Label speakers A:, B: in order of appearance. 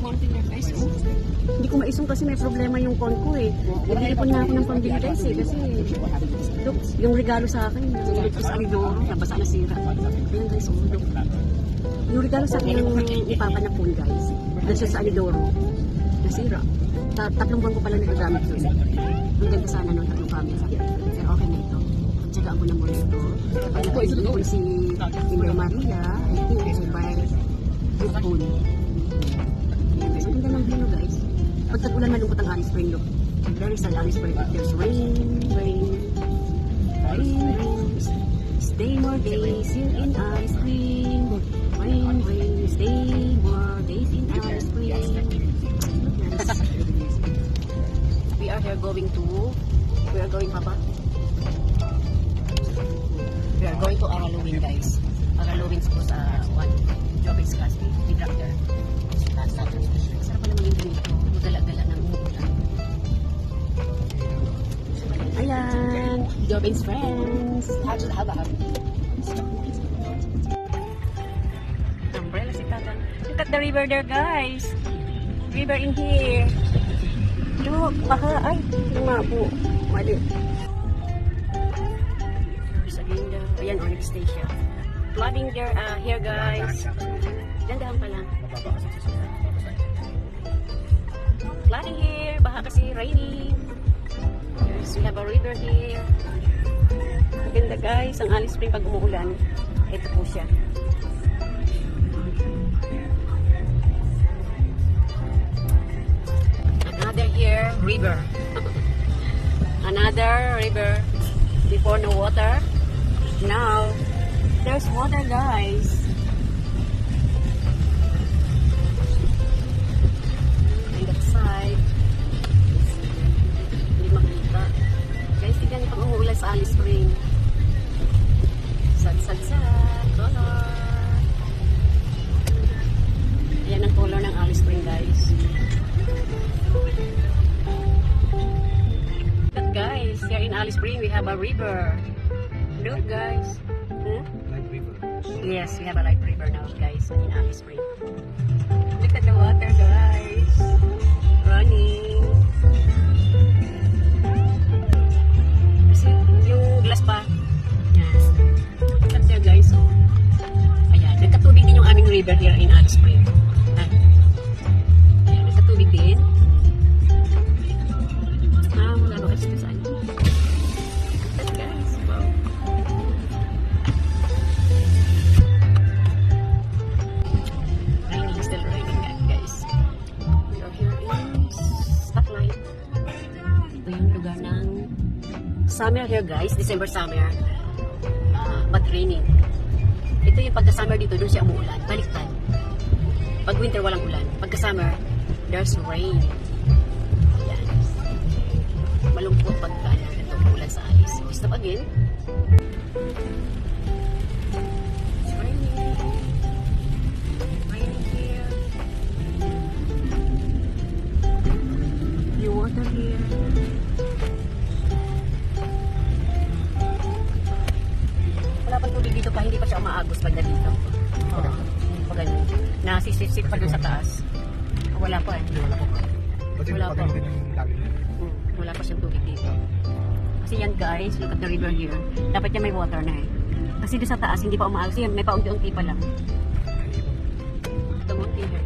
A: mountain there guys. Oh.
B: Hindi ko maisong kasi may problema yung phone ko eh. Nag-iipon na ako ng pambili guys eh. Kasi, look, yung regalo sa akin, yung sa Alidoro, nabasa na sira. Ayan guys, oh, look. Yung regalo sa akin yung ipapa na phone guys. Nasa sa Alidoro, nasira. Tatlong buwan ko pala nagagamit yun. Ang ganda sana nung tatlong family. Pero okay na ito. Tsagaan ko na muna ito. Kapag nakaisipon si Inday Maria, I think I buy good phone. Ayan guys, ang ganda ng view guys. Pag tag-ulan malungkot ang Alice Spring look. Very sad Alice Spring. There's rain. Stay more days here in Alice Spring. Rain, stay more days in Alice Spring. We are here going to, Papa? We are going to Aralowin guys. Aralowin sa Jobix Class B. Biglang there. Sarap pala maging ganito. Magala-gala ng umuulan. Ayan! Jobix friends! Umbrella si Tatan. Look at the river there guys! River in here! Look! Baka! Ay! Lumabo! Mali! Ayan, Onyx Station. Flooding there, here guys. Dandahan pa lang. Flooding here. Baha kasi raining. Yes, we have a river here. Maganda guys. Ang Alice Spring pag umuulan. Ito po siya. Another here, river. Another river. Before no water. Now, there's water guys. On that side. Hindi makita. Guys, tignan pag umuulan sa Alice Spring. Sad. Color. Ayan ang color ng Alice Spring guys. But guys, here in Alice Spring we have a river. Look guys.
C: Light river.
B: Yes, we have a light river now guys in Alice Spring. Look at the water guys. Running. Kasi yung glass pa. Yan. Look at there guys. Ayan, nagkatubig din yung aming river here in Alice Spring. Ayan, nagkatubig din. Wala ba kasi saan? Summer here guys, December summer, but raining. Ito yung pagka-summer dito, doon siya umuulan, baliktad. Pag winter walang ulan, pagka-summer, there's rain. Ayan. Malungkot pagka ito umuulan sa Alice. Stop again. It's raining. Raining here. New water here. Dito pa, hindi pa siya umaagos pag na dito. Oo. Pag ganun. Nasisip pa dun sa taas. Wala pa eh. Wala pa. Wala pa siyang tubig dito. Kasi yan guys, look at the river here. Dapat yan may water na eh. Kasi doon sa taas, hindi pa umaagos. Yan, may paunti-unti pa lang. The mountain here.